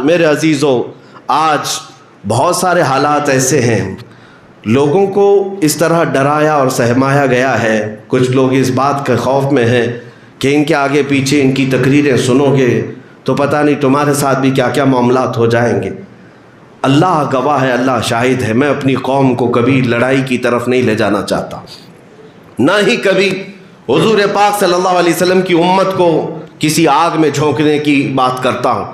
میرے عزیزوں آج بہت سارے حالات ایسے ہیں، لوگوں کو اس طرح ڈرایا اور سہمایا گیا ہے، کچھ لوگ اس بات کے خوف میں ہیں کہ ان کے آگے پیچھے ان کی تقریریں سنو گے تو پتہ نہیں تمہارے ساتھ بھی کیا کیا معاملات ہو جائیں گے۔ اللہ گواہ ہے، اللہ شاہد ہے، میں اپنی قوم کو کبھی لڑائی کی طرف نہیں لے جانا چاہتا، نہ ہی کبھی حضور پاک صلی اللہ علیہ وسلم کی امت کو کسی آگ میں جھونکنے کی بات کرتا ہوں۔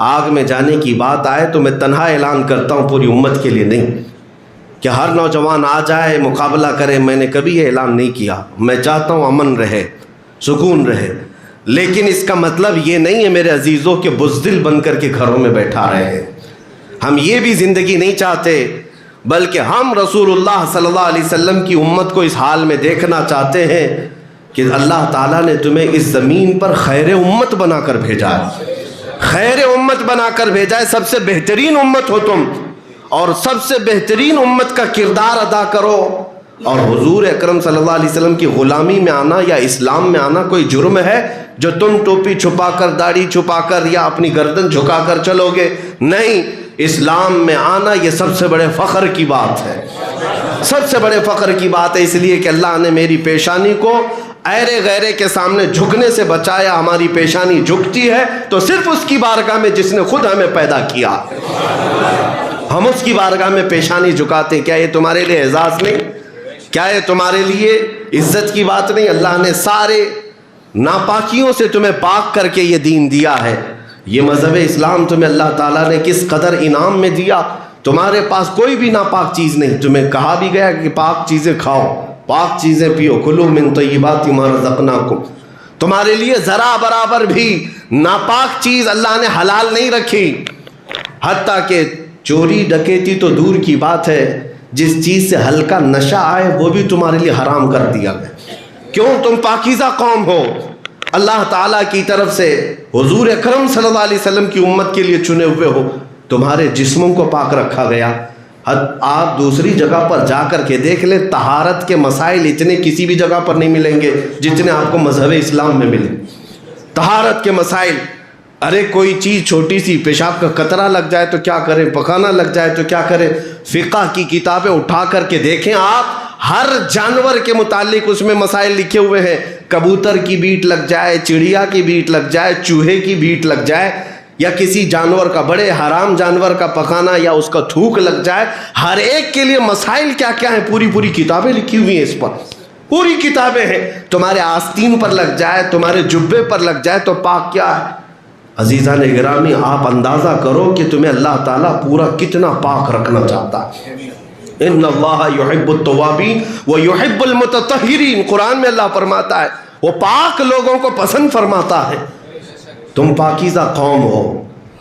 آگ میں جانے کی بات آئے تو میں تنہا اعلان کرتا ہوں، پوری امت کے لیے نہیں کہ ہر نوجوان آ جائے مقابلہ کرے، میں نے کبھی یہ اعلان نہیں کیا۔ میں چاہتا ہوں امن رہے، سکون رہے، لیکن اس کا مطلب یہ نہیں ہے میرے عزیزوں کہ بزدل بن کر کے گھروں میں بیٹھا رہے ہیں۔ ہم یہ بھی زندگی نہیں چاہتے، بلکہ ہم رسول اللہ صلی اللہ علیہ وسلم کی امت کو اس حال میں دیکھنا چاہتے ہیں کہ اللہ تعالیٰ نے تمہیں اس زمین پر خیر امت بنا کر بھیجا ہے، خیر امت بنا کر بھیجا ہے، سب سے بہترین امت ہو تم، اور سب سے بہترین امت کا کردار ادا کرو۔ اور حضور اکرم صلی اللہ علیہ وسلم کی غلامی میں آنا یا اسلام میں آنا کوئی جرم ہے جو تم ٹوپی چھپا کر، داڑھی چھپا کر یا اپنی گردن جھکا کر چلو گے؟ نہیں، اسلام میں آنا یہ سب سے بڑے فخر کی بات ہے، سب سے بڑے فخر کی بات ہے، اس لیے کہ اللہ نے میری پیشانی کو ایرے غیرے کے سامنے جھکنے سے بچایا۔ ہماری پیشانی جھکتی ہے تو صرف اس کی بارگاہ میں جس نے خود ہمیں پیدا کیا، ہم اس کی بارگاہ میں پیشانی جھکاتے ہیں۔ کیا یہ تمہارے لیے اعزاز نہیں؟ کیا یہ تمہارے لیے عزت کی بات نہیں؟ اللہ نے سارے ناپاکیوں سے تمہیں پاک کر کے یہ دین دیا ہے۔ یہ مذہب اسلام تمہیں اللہ تعالیٰ نے کس قدر انعام میں دیا، تمہارے پاس کوئی بھی ناپاک چیز نہیں، تمہیں کہا بھی گیا کہ پاک چیزیں کھاؤ، پاک چیزیں پیو، کلوا من طیبات ما رزقناکم۔ تمہارے لیے ذرا برابر بھی ناپاک چیز اللہ نے حلال نہیں رکھی، حتیٰ کہ چوری ڈکیتی تو دور کی بات ہے، جس چیز سے ہلکا نشہ آئے وہ بھی تمہارے لیے حرام کر دیا گیا۔ کیوں؟ تم پاکیزہ قوم ہو، اللہ تعالیٰ کی طرف سے حضور اکرم صلی اللہ علیہ وسلم کی امت کے لیے چنے ہوئے ہو، تمہارے جسموں کو پاک رکھا گیا۔ آپ دوسری جگہ پر جا کر کے دیکھ لیں، طہارت کے مسائل اتنے کسی بھی جگہ پر نہیں ملیں گے جتنے آپ کو مذہب اسلام میں ملیں۔ طہارت کے مسائل، ارے کوئی چیز چھوٹی سی پیشاب کا قطرہ لگ جائے تو کیا کریں، پکانا لگ جائے تو کیا کریں؟ فقہ کی کتابیں اٹھا کر کے دیکھیں آپ، ہر جانور کے متعلق اس میں مسائل لکھے ہوئے ہیں۔ کبوتر کی بیٹ لگ جائے، چڑیا کی بیٹ لگ جائے، چوہے کی بیٹ لگ جائے، یا کسی جانور کا، بڑے حرام جانور کا پکانا یا اس کا تھوک لگ جائے، ہر ایک کے لیے مسائل کیا کیا ہیں، پوری پوری کتابیں لکھی ہوئی ہیں، اس پر پوری کتابیں ہیں۔ تمہارے آستین پر لگ جائے، تمہارے جبے پر لگ جائے تو پاک کیا ہے؟ عزیزان گرامی، آپ اندازہ کرو کہ تمہیں اللہ تعالیٰ پورا کتنا پاک رکھنا چاہتا ہے۔ ان اللہ یحب التوابین ویحب المتطہرین، قرآن میں اللہ فرماتا ہے وہ پاک لوگوں کو پسند فرماتا ہے۔ تم پاکیزہ قوم ہو،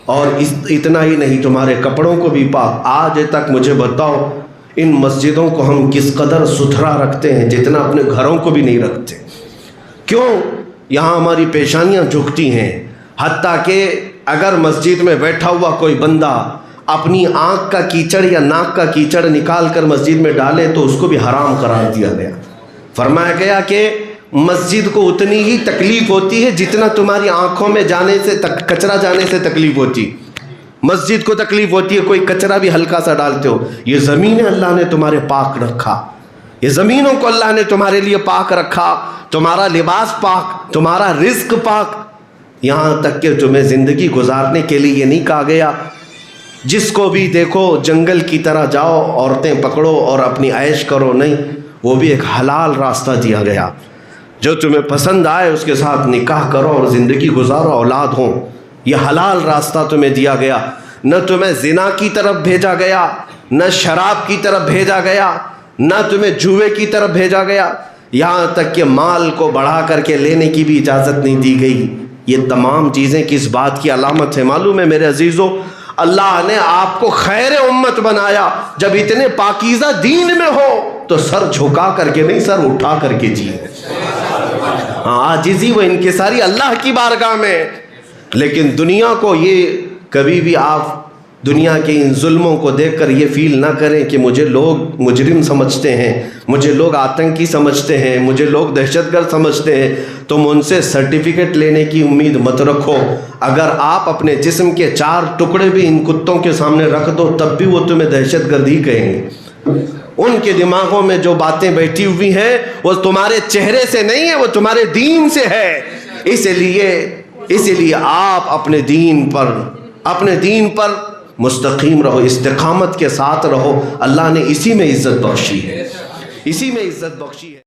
اور اتنا ہی نہیں، تمہارے کپڑوں کو بھی پاک۔ آج تک مجھے بتاؤ ان مسجدوں کو ہم کس قدر ستھرا رکھتے ہیں، جتنا اپنے گھروں کو بھی نہیں رکھتے۔ کیوں؟ یہاں ہماری پیشانیاں جھکتی ہیں، حتیٰ کہ اگر مسجد میں بیٹھا ہوا کوئی بندہ اپنی آنکھ کا کیچڑ یا ناک کا کیچڑ نکال کر مسجد میں ڈالے تو اس کو بھی حرام قرار دیا گیا۔ فرمایا گیا کہ مسجد کو اتنی ہی تکلیف ہوتی ہے جتنا تمہاری آنکھوں میں جانے سے کچرا جانے سے تکلیف ہوتی، مسجد کو تکلیف ہوتی ہے، کوئی کچرا بھی ہلکا سا ڈالتے ہو۔ یہ زمینیں اللہ نے تمہارے پاک رکھا، یہ زمینوں کو اللہ نے تمہارے لیے پاک رکھا، تمہارا لباس پاک، تمہارا رزق پاک، یہاں تک کہ تمہیں زندگی گزارنے کے لیے یہ نہیں کہا گیا جس کو بھی دیکھو جنگل کی طرح جاؤ، عورتیں پکڑو اور اپنی عیش کرو، نہیں، وہ بھی ایک حلال راستہ دیا گیا، جو تمہیں پسند آئے اس کے ساتھ نکاح کرو اور زندگی گزارو، اولاد ہوں، یہ حلال راستہ تمہیں دیا گیا۔ نہ تمہیں زنا کی طرف بھیجا گیا، نہ شراب کی طرف بھیجا گیا، نہ تمہیں جوئے کی طرف بھیجا گیا، یہاں تک کہ مال کو بڑھا کر کے لینے کی بھی اجازت نہیں دی گئی۔ یہ تمام چیزیں کس بات کی علامت ہے معلوم ہے میرے عزیزوں؟ اللہ نے آپ کو خیر امت بنایا۔ جب اتنے پاکیزہ دین میں ہو تو سر جھکا کر کے نہیں، سر اٹھا کر کے جیے۔ عاجزی و انکساری اللہ کی بارگاہ میں، لیکن دنیا کو یہ کبھی بھی آپ دنیا کے ان ظلموں کو دیکھ کر یہ فیل نہ کریں کہ مجھے لوگ مجرم سمجھتے ہیں، مجھے لوگ آتنکی سمجھتے ہیں، مجھے لوگ دہشت گرد سمجھتے ہیں۔ تم ان سے سرٹیفکیٹ لینے کی امید مت رکھو۔ اگر آپ اپنے جسم کے 4 ٹکڑے بھی ان کتوں کے سامنے رکھ دو تب بھی وہ تمہیں دہشت گرد ہی کہیں گے۔ ان کے دماغوں میں جو باتیں بیٹھی ہوئی ہیں وہ تمہارے چہرے سے نہیں ہے، وہ تمہارے دین سے ہے۔ اسی لیے آپ اپنے دین پر مستقیم رہو، استقامت کے ساتھ رہو۔ اللہ نے اسی میں عزت بخشی ہے، اسی میں عزت بخشی ہے۔